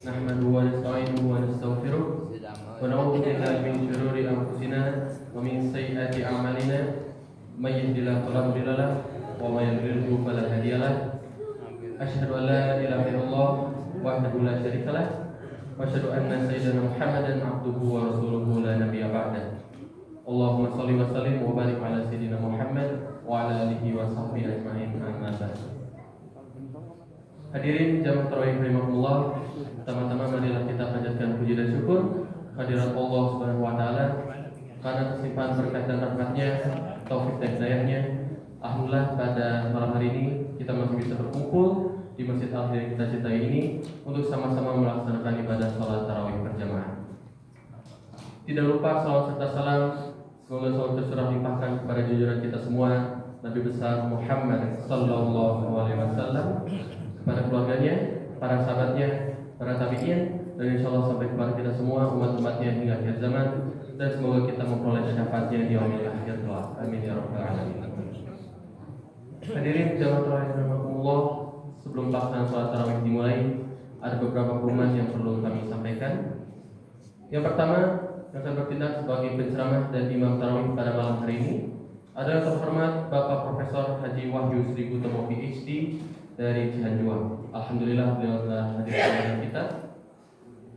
نحمده ونستعينه ونستغفره ونعوذ بالله من شرور أنفسنا ومن سيئات أعمالنا من يهد الله فلا مضل له ومن يضلل فلا هادي له أشهد أن لا إله إلا الله وحده لا شريك له وأشهد أن سيدنا محمدا عبده ورسوله لا نبي بعده اللهم صل وسلم وبارك على سيدنا محمد وعلى آله وصحبه أجمعين أما بعد. Hadirin jamaah tarawih rahimahullah, pertama-tama marilah kita panjatkan puji dan syukur kehadirat Allah Subhanahu wa taala karena kesimpanan berkah dan rahmatnya, taufik dan hidayahnya. Alhamdulillah pada malam hari ini kita masih bisa berkumpul di Masjid Al-Hidayah yang kita cintai ini untuk sama-sama melaksanakan ibadah salat tarawih berjamaah. Tidak lupa salawat serta salam semoga salawat tercurah limpahkan kepada junjungan kita semua Nabi besar Muhammad sallallahu alaihi wasallam, kepada keluarganya, para sahabatnya, para tabi'in, dan insya Allah sampai kepada kita semua umat-umatnya hingga akhir zaman, dan semoga kita memperoleh syafaatnya di yaumil akhir kelak. Amin ya rabbal alamin. Hadirin jamaah tarawih rahimakumullah, sebelum pelaksanaan salat tarawih dimulai, ada beberapa pengumuman yang perlu kami sampaikan. Yang pertama, yang akan bertindak sebagai penceramah dan imam tarawih pada malam hari ini adalah terhormat Bapak Profesor Haji Wahyu Sri Gutomo PhD dari Cianjur. Alhamdulillah beliau telah hadir bersama kita.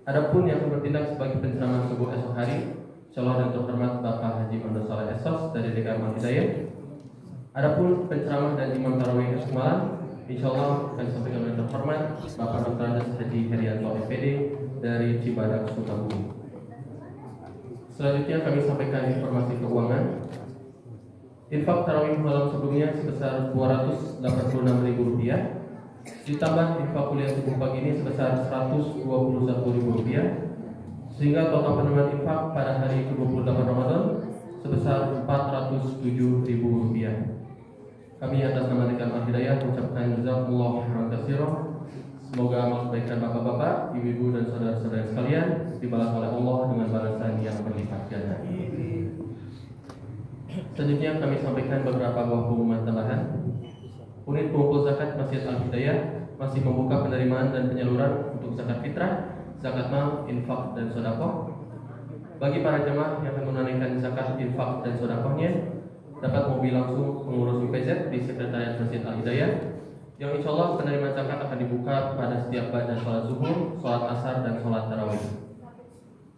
Adapun yang akan bertindak sebagai penceramah subuh esok hari, insyaallah dan terhormat Bapak Haji Muhammad Saleh Esos dari DKM Al-Hidayah. Adapun penceramah dan imam tarawih esok malam, insyaallah akan disampaikan oleh terhormat Bapak Dr. Andes Haji Herianto SPD dari Cibadak, Sukabumi. Selanjutnya kami sampaikan informasi keuangan. Infak tarawih malam sebelumnya sebesar Rp286.000, ditambah infak kuliah subuh pagi ini sebesar Rp121.000, sehingga total penerimaan infak pada hari ke-28 Ramadan sebesar Rp407.000. Kami atas nama DKM Al-Hidayah mengucapkan jazakumullah khairan katsiran. Semoga amal kebaikan bapak-bapak, ibu-ibu dan saudara-saudara sekalian dibalas oleh Allah dengan balasan yang berlipat ganda. Selanjutnya kami sampaikan beberapa buah pengumuman tambahan. Unit pengumpul zakat Masjid Al-Hidayah masih membuka penerimaan dan penyaluran untuk zakat fitrah, zakat mal, infak dan sedekah. Bagi para jemaah yang akan menunaikan zakat, infak dan sedekahnya, dapat mobil langsung pengurus UPZ di Sekretariat Masjid Al-Hidayah, yang insya Allah penerimaan zakat akan dibuka pada setiap ba'da sholat zuhur, sholat asar dan sholat tarawih.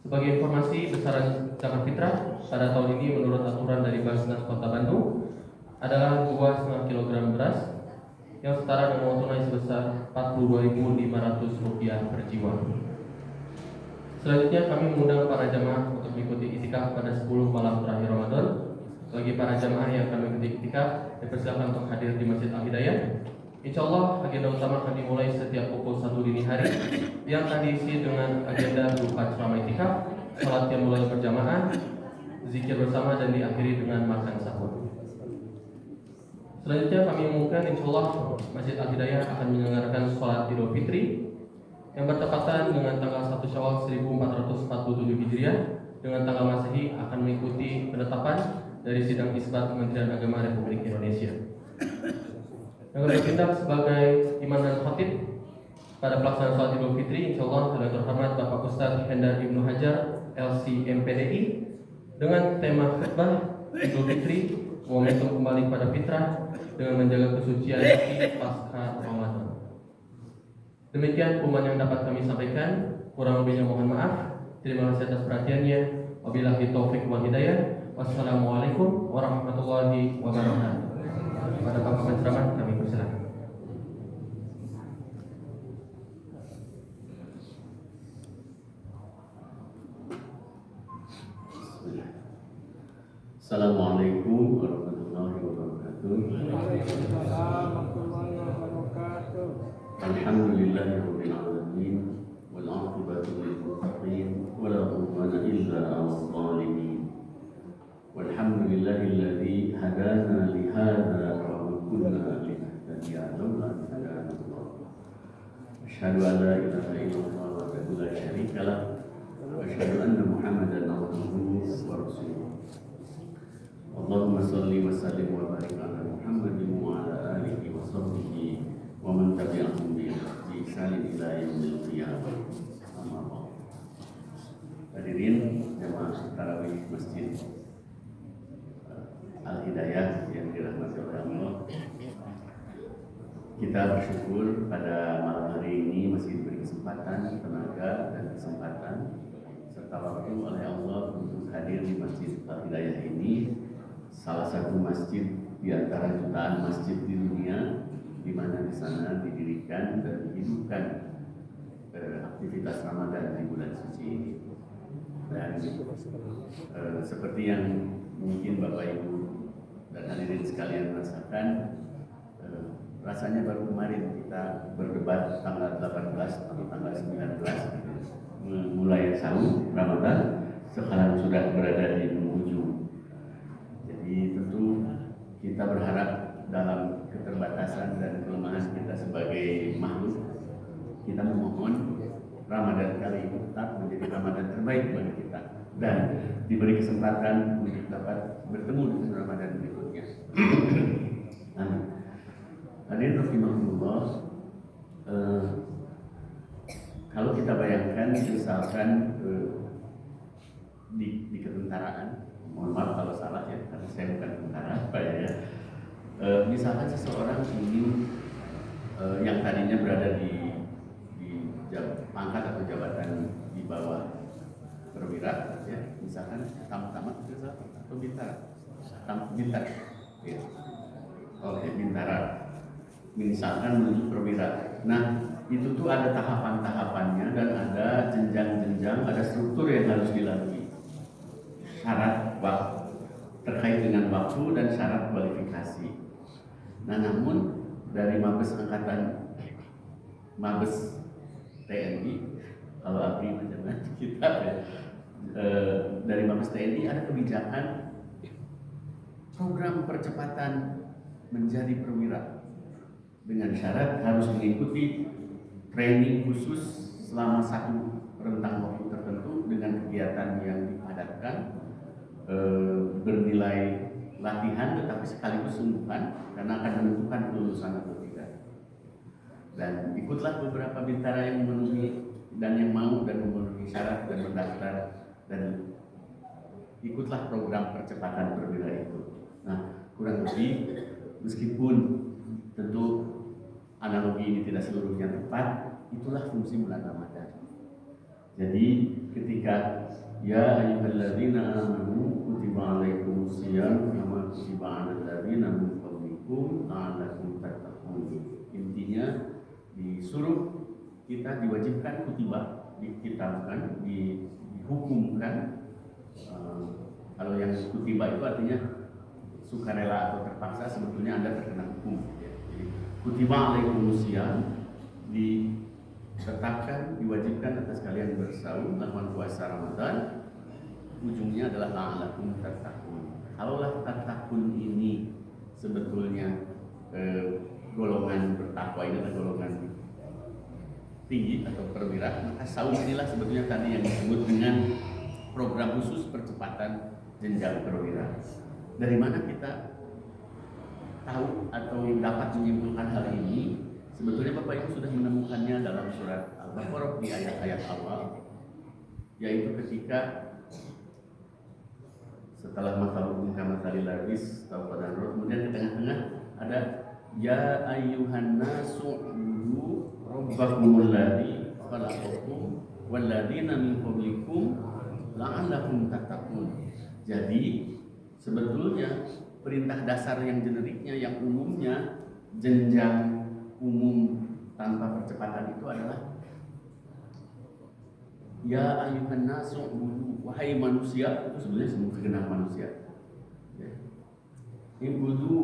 Sebagai informasi, besaran zakat fitrah pada tahun ini menurut aturan dari Basnas Kota Bandung adalah 2,5 kg beras yang setara dengan uang tunai sebesar Rp42.500 per jiwa. Selanjutnya kami mengundang para jamaah untuk mengikuti iktikaf pada 10 malam terakhir Ramadan. Bagi para jamaah yang akan mengikuti iktikaf, dipersilakan untuk hadir di Masjid Al-Hidayah. Insya Allah agenda utama akan dimulai setiap pukul 1 dini hari yang akan diisi dengan agenda berupa ceramah iktikaf, salat yang mulai berjamaah, zikir bersama dan diakhiri dengan makan sahur. Selanjutnya kami umumkan insya Allah Masjid Al-Hidayah akan menyelenggarakan sholat Idul Fitri yang bertepatan dengan tanggal 1 Syawal 1447 Hijriah dengan tanggal Masehi akan mengikuti penetapan dari Sidang Isbat Kementerian Agama Republik Indonesia. Yang bertindak sebagai imam dan khatib pada pelaksanaan sholat Idul Fitri insyaallah adalah terhormat Bapak Ustadz Hendar Ibnu Hajar LC MPDI dengan tema khutbah Idul Fitri momentum kembali pada fitrah dengan menjaga kesucian hati pasca Ramadan. Demikian pengumuman yang dapat kami sampaikan, kurang lebihnya mohon maaf. Terima kasih atas perhatiannya. Wabillahi taufik wal hidayah. Wassalamualaikum warahmatullahi wabarakatuh. Pada Bapak penceramah kami persilakan. Assalamualaikum warahmatullahi wabarakatuh. Alhamdulillahirabbil alamin wal 'aqibatu lil muttaqin wa la 'udwana illa 'alal zalimin. Walhamdulillahilladzi hadana li hadza wa ma kunna linahtadiya laula an hadana Allah. Asyhadu an la ilaha illallah wahdahu la syarika lah wa asyhadu anna Muhammadan 'abduhu wa rasuluh. Allahumma salli wa sallim wa barik ala Muhammadin wa ala alihi wa sahbihi wa man tabi'ahum bi ihsan ila yaumil qiyamah. kita bersyukur pada malam hari ini masih diberi kesempatan, tenaga dan kesempatan serta waktu oleh Allah untuk hadir di Masjid Al-Hidayah ini, salah satu masjid di antara jutaan masjid di dunia, di mana di sana didirikan dan dihidupkan aktivitas Ramadan di bulan suci ini. Dan seperti yang mungkin Bapak Ibu dan hadirin sekalian rasakan, rasanya baru kemarin kita berdebat tanggal 18 atau tanggal 19 mulai sahur Ramadan, sekarang sudah berada di penghujung. Jadi tentu kita berharap dalam keterbatasan dan kelemahan kita sebagai makhluk, kita memohon Ramadan kali ini tetap menjadi Ramadan terbaik bagi kita dan diberi kesempatan untuk dapat bertemu dengan Ramadan berikutnya. Amin. Hadirin rahimahullah, kalau kita bayangkan misalkan di ketentaraan, mohon maaf kalau salah ya, karena saya bukan tentara apa ya. Misalkan seseorang ingin yang tadinya berada di pangkat atau jabatan di bawah perwira, ya, misalkan tamat atau bintara, ya. Oke, bintara. Misalkan menuju perwira. Nah, itu tuh ada tahapan-tahapannya dan ada jenjang-jenjang, ada struktur yang harus dilalui. Syarat waktu terkait dengan waktu dan syarat kualifikasi. Nah, namun dari Mabes TNI, kalau ABRI macam-macam kita ya, dari Mabes TNI ada kebijakan program percepatan menjadi perwira dengan syarat harus mengikuti training khusus selama satu rentang waktu tertentu dengan kegiatan yang dipadatkan, bernilai latihan tetapi sekaligus sungguhan karena akan menentukan kelulusan atau tidak. Dan ikutlah beberapa bintara yang memenuhi dan yang mau dan memenuhi syarat dan mendaftar, dan ikutlah program percepatan perwira itu. Nah, kurang lebih meskipun tentu analogi ini tidak seluruhnya tepat, itulah fungsi bulan Ramadan. Jadi ketika ya ayyuhalladzina amanu kutiba alaikumusiyam kama kutiba alal ladzina min qablikum la'allakum tattaqun. Intinya disuruh kita diwajibkan kutiba, dikitabkan, dihukumkan. Kalau yang kutiba itu artinya sukarela atau terpaksa, sebetulnya Anda terkena hukum. Kutiba alaikumusiyam, ditetapkan, diwajibkan atas kalian bersaum melakukan puasa Ramadan. Ujungnya adalah la'allakum tattaqun. Kalaulah tattaqun ini sebetulnya golongan bertakwa ini adalah golongan tinggi atau perwira, maka saum inilah sebetulnya tadi yang disebut dengan program khusus percepatan jenjang perwira. Dari mana kita tahu atau dapat menyimpulkan hal ini? Sebetulnya Bapak Ibu sudah menemukannya dalam surat Al-Baqarah di ayat-ayat awal, yaitu ketika setelah masalukum kamasalil ladzi tawfadan, kemudian di tengah-tengah ada ya ayyuhan nasu ubudu rabbakumul ladzi khalaqakum wal ladzina min qablikum la'allakum tattaqun. Jadi sebetulnya perintah dasar yang generiknya, yang umumnya, jenjang umum tanpa percepatan itu adalah ya ayyuhan nasu ubudu, wahai manusia. Itu sebenarnya semua segenap manusia ya. Ibudu,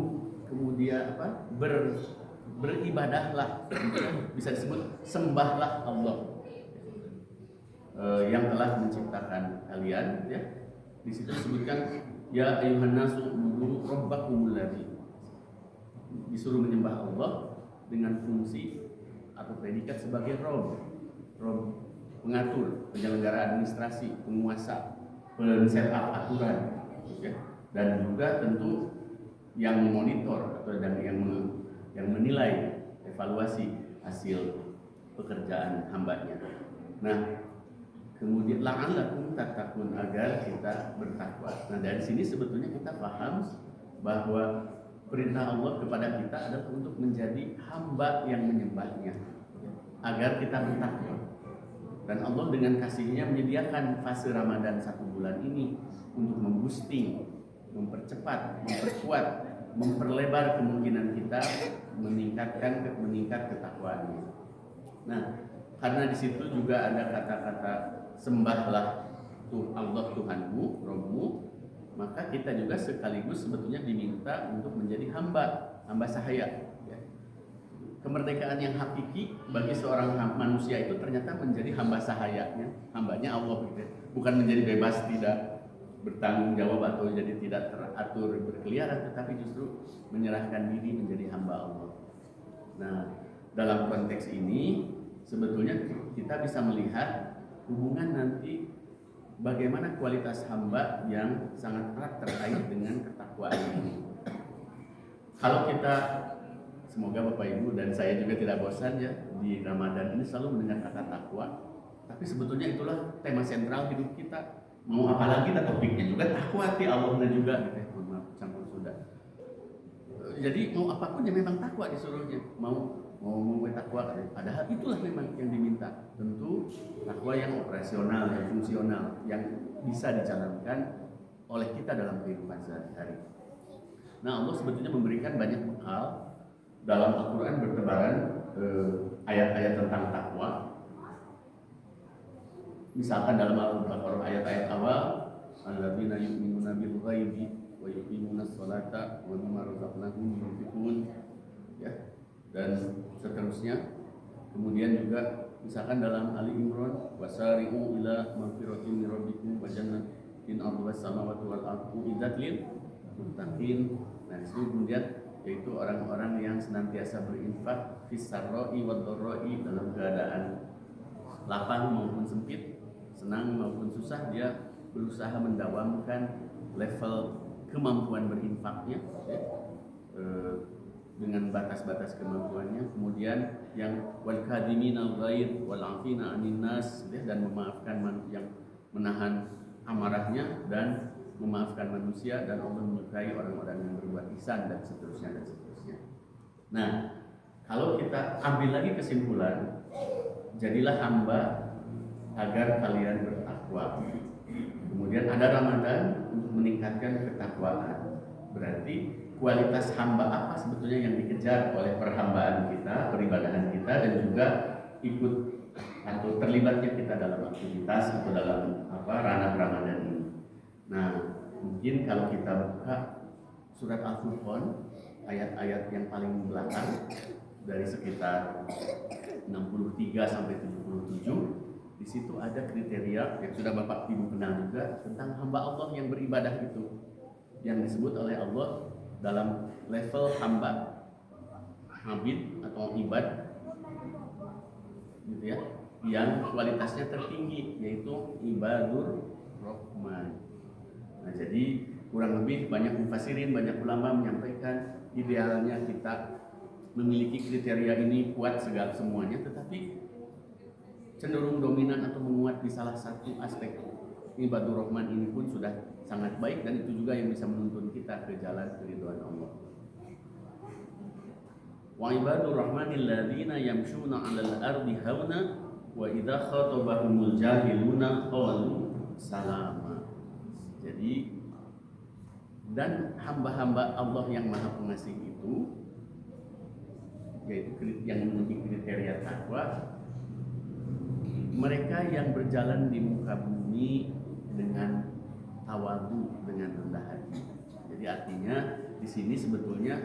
kemudian apa? Beribadahlah, bisa disebut sembahlah Allah yang telah menciptakan kalian ya. Di situ disebutkan ya ayyuhan nasu ubudu rabbakumul ladzi, disuruh menyembah Allah dengan fungsi atau predikat sebagai Rob, pengatur, penyelenggara administrasi, penguasa, pensetup aturan ya. Dan juga tentu yang memonitor atau yang menilai, evaluasi hasil pekerjaan hambanya. Nah, kemudian la'allakum tattaqun, agar kita bertakwa. Nah, dari sini sebetulnya kita paham bahwa perintah Allah kepada kita adalah untuk menjadi hamba yang menyembahnya, agar kita bertakwa. Dan Allah dengan kasihnya menyediakan fase Ramadan 1 bulan ini untuk memboosting, mempercepat, memperkuat, memperlebar kemungkinan kita meningkat ketakwaannya. Nah, karena di situ juga ada kata-kata sembahlah Allah Tuhanmu, Rabbmu, maka kita juga sekaligus sebetulnya diminta untuk menjadi hamba sahaya. Kemerdekaan yang hakiki bagi seorang manusia itu ternyata menjadi hamba sahayanya, hambanya Allah, gitu. Bukan menjadi bebas, tidak bertanggung jawab atau jadi tidak teratur berkeliaran, tetapi justru menyerahkan diri menjadi hamba Allah. Nah, dalam konteks ini sebetulnya kita bisa melihat hubungan nanti bagaimana kualitas hamba yang sangat erat terkait dengan ketakwaan ini. Kalau kita, semoga Bapak Ibu dan saya juga tidak bosan ya di Ramadan ini selalu mendengar kata takwa, tapi sebetulnya itulah tema sentral hidup kita. Mau apalagi kita topiknya juga takwa ti Allah dan juga gitu. Maaf campur sudah. Jadi mau apapun ya memang takwa disuruhnya. Mau takwa, padahal itulah memang yang diminta. Tentu takwa yang operasional, yang fungsional, yang bisa dijalankan oleh kita dalam kehidupan sehari-hari. Nah, Allah sebetulnya memberikan banyak bekal dalam Al-Quran, bertebaran ayat-ayat tentang takwa. Misalkan dalam Al-Baqarah ayat-ayat awal, alladzina yu'minuna bil ghaibi wa yuqimunas sholata wa mimma razaqnahum yunfiqun, ya, dan seterusnya. Kemudian juga misalkan dalam Ali Imran, wasari'u ila magfiratin min rabbikum wa jannatin 'arduhas samawati wal ardu uiddat lil muttaqin. Nah, itu kemudian yaitu orang-orang yang senantiasa berinfak fis sarra'i wad dharra'i, dalam keadaan lapang maupun sempit, senang maupun susah, dia berusaha mendawamkan level kemampuan berinfaknya, ya, dengan batas-batas kemampuannya. Kemudian yang wal kadiminal ghaid wal 'afina 'anil nas, dan memaafkan yang menahan amarahnya dan memaafkan manusia, dan Allah menyukai orang-orang yang berbuat ihsan, dan seterusnya. Nah, kalau kita ambil lagi kesimpulan, jadilah hamba agar kalian bertakwa. Kemudian ada Ramadan untuk meningkatkan ketakwaan. Berarti kualitas hamba apa sebetulnya yang dikejar oleh perhambaan kita, peribadahan kita, dan juga ikut atau terlibatnya kita dalam aktivitas atau dalam ranah Ramadan ini. Nah, mungkin kalau kita buka surat Al-Furqan, ayat-ayat yang paling belakang dari sekitar 63 sampai 77, di situ ada kriteria yang sudah Bapak Ibu kenal juga tentang hamba Allah yang beribadah itu, yang disebut oleh Allah dalam level hamba, abid atau ibad, gitu ya, yang kualitasnya tertinggi, yaitu ibadur rahman. Nah, jadi kurang lebih banyak mufassirin, banyak ulama menyampaikan idealnya kita memiliki kriteria ini kuat segala semuanya, tetapi cenderung dominan atau menguat di salah satu aspek ibadur rahman ini pun sudah sangat baik, dan itu juga yang bisa menuntun kita ke jalan keridhaan Allah. Wa ibadur rahmanil ladzina yamshuna 'alal ardi hauna wa idza khatabahumul jahiluna qalu salama. Jadi, dan hamba-hamba Allah yang Maha Pengasih itu, yaitu yang memenuhi kriteria takwa, mereka yang berjalan di muka bumi dengan tawadu, dengan rendah hati. Jadi artinya di sini sebetulnya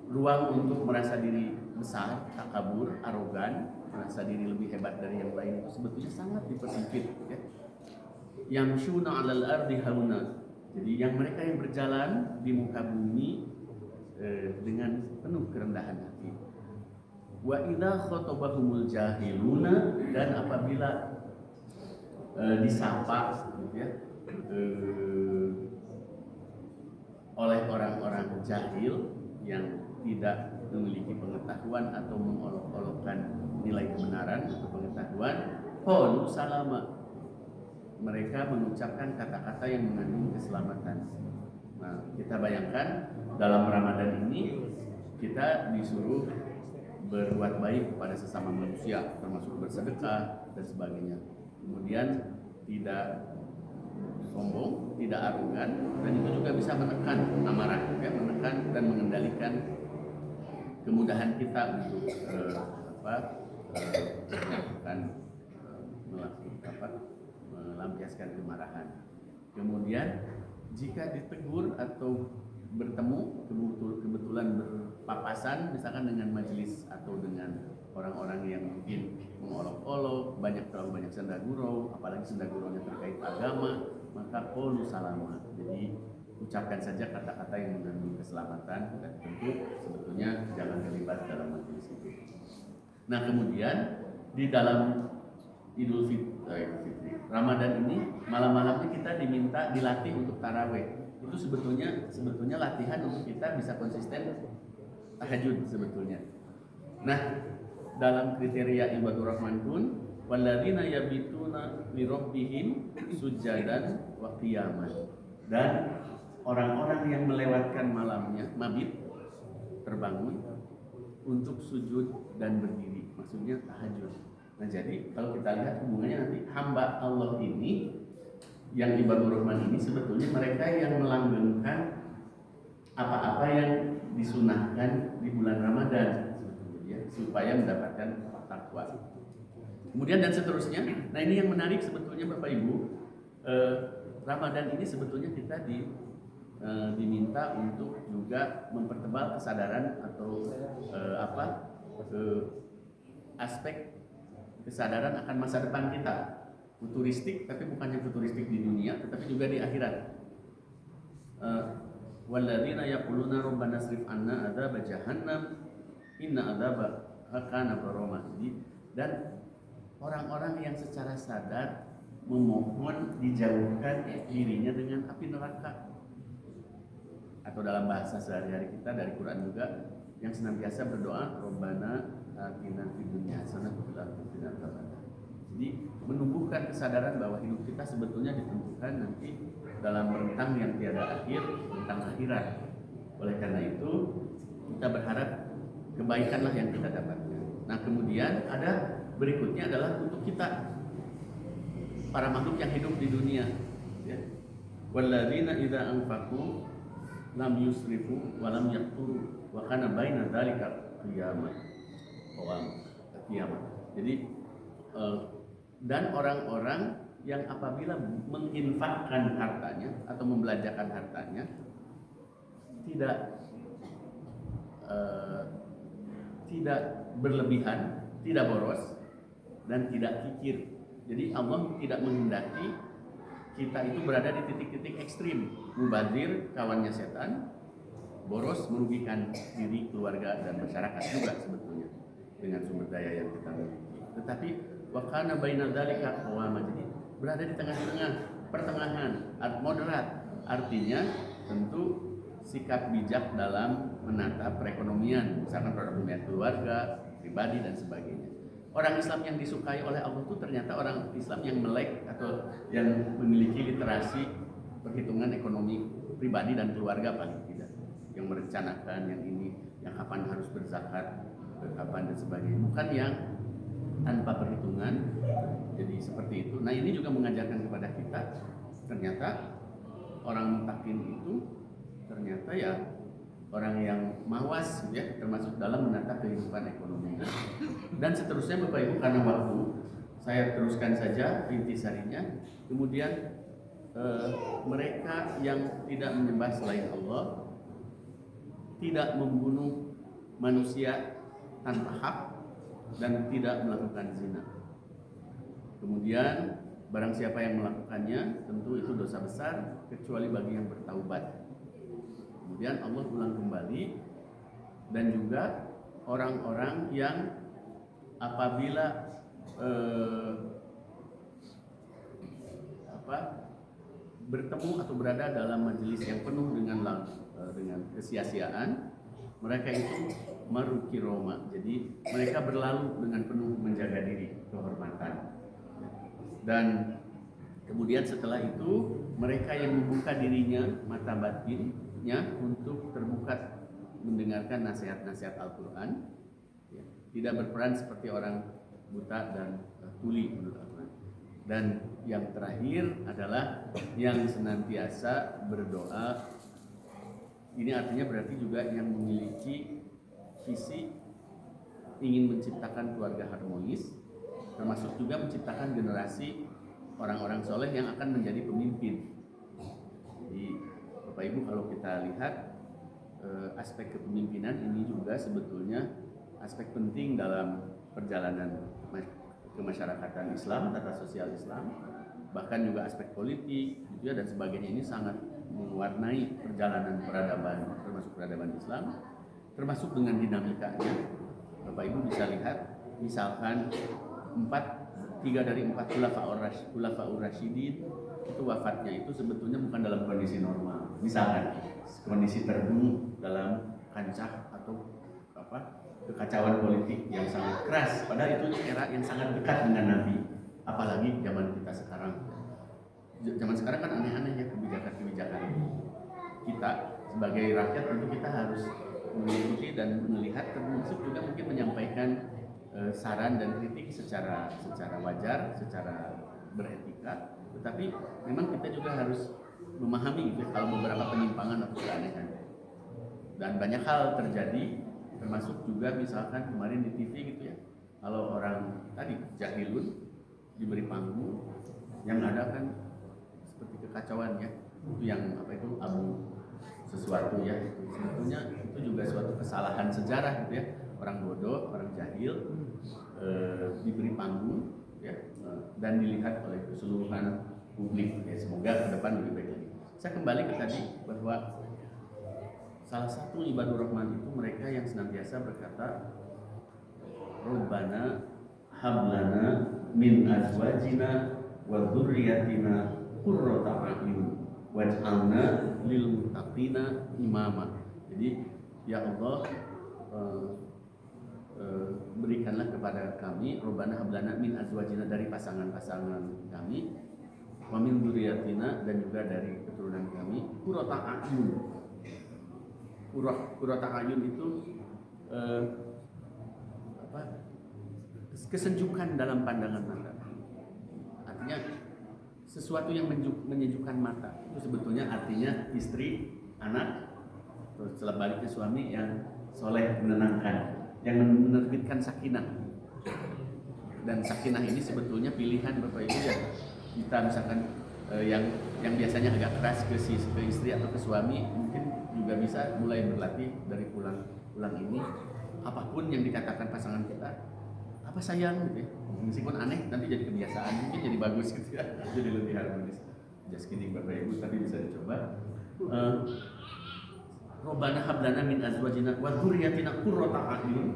ruang untuk merasa diri besar, takabur, arogan, merasa diri lebih hebat dari yang lain itu sebetulnya sangat dipersempit, ya. Yang syuna 'alal ardi hauna. Jadi yang mereka yang berjalan di muka bumi dengan penuh kerendahan hati. Wa idza khatabahumul jahiluna, dan apabila disapa, gitu ya, oleh orang-orang jahil yang tidak memiliki pengetahuan atau mengolok-olokkan nilai kebenaran atau pengetahuan, qalu salama, mereka mengucapkan kata-kata yang mengandung keselamatan. Nah, kita bayangkan dalam Ramadan ini kita disuruh berbuat baik kepada sesama manusia, termasuk bersedekah dan sebagainya. Kemudian tidak sombong, tidak arogan, dan itu juga bisa menekan amarah, ya, menekan dan mengendalikan kemudahan kita untuk melampiaskan kemarahan. Kemudian jika ditegur atau bertemu kebetulan berpapasan misalkan dengan majelis atau dengan orang-orang yang mungkin mengolok-olok, terlalu banyak senda gurau, apalagi senda guraunya terkait agama, maka qulu salama. Jadi ucapkan saja kata-kata yang mengandung keselamatan, dan tentu sebetulnya jangan terlibat dalam majelis itu. Nah, kemudian di dalam Idul Fitri Ramadan ini malam-malamnya kita diminta dilatih untuk taraweh. Itu sebetulnya latihan untuk kita bisa konsisten tahajud sebetulnya. Nah, dalam kriteria ibadur rahman pun walladzina yabituna li rabbihim sujadan wa qiyaman. Dan orang-orang yang melewatkan malamnya mabit, terbangun untuk sujud dan berdiri, maksudnya tahajud. Nah, jadi kalau kita lihat hubungannya nanti hamba Allah ini yang ibadur rahman ini sebetulnya mereka yang melanggengkan apa-apa yang disunahkan di bulan Ramadan sebetulnya, ya, supaya mendapatkan takwa. Kemudian dan seterusnya. Nah, ini yang menarik sebetulnya Bapak Ibu. Ramadan ini sebetulnya kita diminta untuk juga mempertebal kesadaran atau aspek kesadaran akan masa depan kita. Futuristik, tapi bukan hanya futuristik di dunia, tetapi juga di akhirat. Walladzina yaquluna rabbana asrif anna adzab jahannam inna adzabaha kana gharama. Dan orang-orang yang secara sadar memohon dijauhkan dirinya dengan api neraka. Atau dalam bahasa sehari-hari kita dari Quran juga yang senantiasa berdoa Rabbana atina fid dunya hasanah wa fil akhirati hasanah. Jadi menumbuhkan kesadaran bahwa hidup kita sebetulnya ditentukan nanti dalam rentang yang tiada akhir, rentang akhirat. Oleh karena itu kita berharap kebaikanlah yang kita dapatkan. Nah, kemudian ada berikutnya adalah untuk kita para makhluk yang hidup di dunia, ya. Walladzina idza anfaqu lam yusrifu wa lam yaqturu wa kana baina dzalika qiyaman. Jadi dan orang-orang yang apabila menginfakkan hartanya atau membelanjakan hartanya tidak berlebihan, tidak boros dan tidak kikir. Jadi Allah tidak menghendaki kita itu berada di titik-titik ekstrim, mubazir kawannya setan, boros merugikan diri, keluarga dan masyarakat juga sebetulnya dengan sumber daya yang kita miliki. Tetapi wa kana baina dzalika qawama, jadi berada di tengah-tengah, pertengahan, moderat. Artinya tentu sikap bijak dalam menata perekonomian, misalkan perekonomian keluarga, pribadi dan sebagainya. Orang Islam yang disukai oleh Allah itu ternyata orang Islam yang melek atau yang memiliki literasi perhitungan ekonomi pribadi dan keluarga paling tidak, yang merencanakan yang ini, yang kapan harus berzakat, kapan dan sebagainya, bukan yang tanpa perhitungan. Jadi seperti itu. Nah, ini juga mengajarkan kepada kita ternyata orang mutakin itu ternyata ya orang yang mawas, ya, termasuk dalam menata kehidupan ekonomi. Dan seterusnya Bapak Ibu, karena waktu saya teruskan saja intisarinya. Kemudian mereka yang tidak menyembah selain Allah, tidak membunuh manusia tanpa hak, dan tidak melakukan zina. Kemudian barang siapa yang melakukannya tentu itu dosa besar kecuali bagi yang bertaubat. Kemudian Allah ulang kembali, dan juga orang-orang yang apabila bertemu atau berada dalam majelis yang penuh dengan kesia-siaan, mereka itu maruki Roma. Jadi mereka berlalu dengan penuh menjaga diri, kehormatan. Dan kemudian setelah itu mereka yang membuka dirinya mata batin untuk terbuka mendengarkan nasihat-nasihat Al-Quran, ya, tidak berperan seperti orang buta dan tuli menurut Al-Quran. Dan yang terakhir adalah yang senantiasa berdoa. Ini artinya berarti juga yang memiliki visi ingin menciptakan keluarga harmonis, termasuk juga menciptakan generasi orang-orang soleh yang akan menjadi pemimpin. Jadi Bapak Ibu, kalau kita lihat aspek kepemimpinan ini juga sebetulnya aspek penting dalam perjalanan kemasyarakatan Islam, tata sosial Islam, bahkan juga aspek politik gitu ya, dan sebagainya. Ini sangat mewarnai perjalanan peradaban, termasuk peradaban Islam, termasuk dengan dinamikanya. Bapak Ibu bisa lihat, misalkan 3 dari 4 khulafaur rasyidin itu wafatnya itu sebetulnya bukan dalam kondisi normal. Misalkan kondisi terbunuh dalam kancah atau kekacauan politik yang sangat keras, padahal itu era yang sangat dekat dengan Nabi. Apalagi zaman kita sekarang. Zaman sekarang kan aneh-aneh ya kebijakan-kebijakan. Kita sebagai rakyat tentu kita harus mengikuti dan melihat, termasuk juga mungkin menyampaikan saran dan kritik secara wajar, secara beretika. Tetapi memang kita juga harus memahami gitu, kalau beberapa penyimpangan atau keanehan. Dan banyak hal terjadi, termasuk juga misalkan kemarin di TV gitu ya, kalau orang tadi jahilun diberi panggung, yang ada kan seperti kekacauan ya, itu yang abu sesuatu ya, sebetulnya itu juga suatu kesalahan sejarah gitu ya, orang bodoh, orang jahil diberi panggung ya, dan dilihat oleh keseluruhan publik ya. Semoga ke depan lebih baik lagi. Saya kembali ke tadi bahwa salah satu ibadur rahman itu mereka yang senantiasa berkata, Rabbana hablana min azwajina wa dzurriyyatina qurrata a'yun waj'alna lil muttaqina imama. Jadi ya Allah, berikanlah kepada kami, Rabbana hablana min azwajina, dari pasangan-pasangan kami, wa min dzurriyyatina, dan juga dari keturunan kami, qurrata a'yun. Qurrata a'yun itu kesejukan dalam pandangan mata. Artinya sesuatu yang menyejukkan mata. Itu sebetulnya artinya istri, anak, terus sebaliknya suami yang soleh, menenangkan, yang menerbitkan sakinah. Dan sakinah ini sebetulnya pilihan Bapak Ibu ya. Kita misalkan yang biasanya agak keras ke istri atau ke suami, mungkin juga bisa mulai berlatih dari pulang ini. Apapun yang dikatakan pasangan kita, apa sayang gitu ya, meskipun aneh nanti jadi kebiasaan, mungkin jadi bagus gitu ya, jadi lebih harmonis. Just kidding Bapak Ibu, tapi bisa dicoba. Rabbana hablana min azwajina wa dzurriyyatina qurrata a'yun.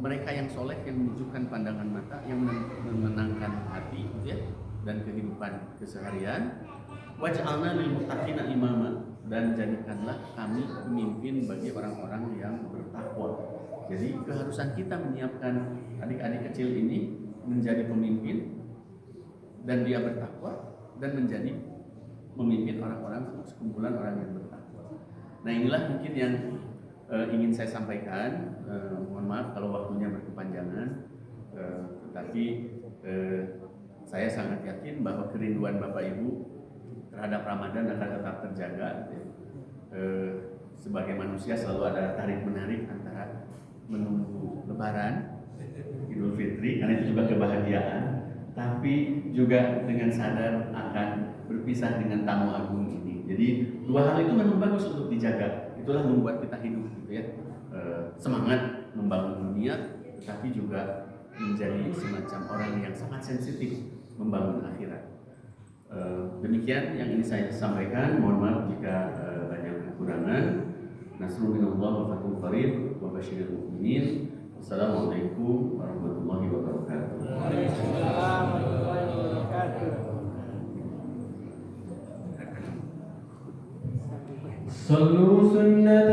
Mereka yang soleh, yang menunjukkan pandangan mata, yang menenangkan hati gitu ya, dan kehidupan keseharian. Waj'alna lil muttaqina imama, dan jadikanlah kami pemimpin bagi orang-orang yang bertakwa. Jadi keharusan kita menyiapkan adik-adik kecil ini menjadi pemimpin, dan dia bertakwa dan menjadi memimpin orang-orang, sekumpulan orang yang bertakwa. Nah, inilah mungkin yang ingin saya sampaikan. Mohon maaf kalau waktunya berkepanjangan, tetapi saya sangat yakin bahwa kerinduan Bapak Ibu terhadap Ramadan akan tetap terjaga. Sebagai manusia selalu ada tarik-menarik antara menunggu Lebaran, Idul Fitri, karena itu juga kebahagiaan, tapi juga dengan sadar akan berpisah dengan tamu agung ini. Jadi dua hal itu memang bagus untuk dijaga. Itulah membuat kita hidup gitu ya, semangat membangun dunia, tetapi juga menjadi semacam orang yang sangat sensitif membangun akhirat. Demikian yang ini saya sampaikan. Mohon maaf jika banyak kekurangan. Nasrul minallah wa fathul qarib wa basyiril mu'minin. Wassalamualaikum warahmatullahi wabarakatuh. Waalaikumsalam warahmatullahi wabarakatuh. Sallu sunnat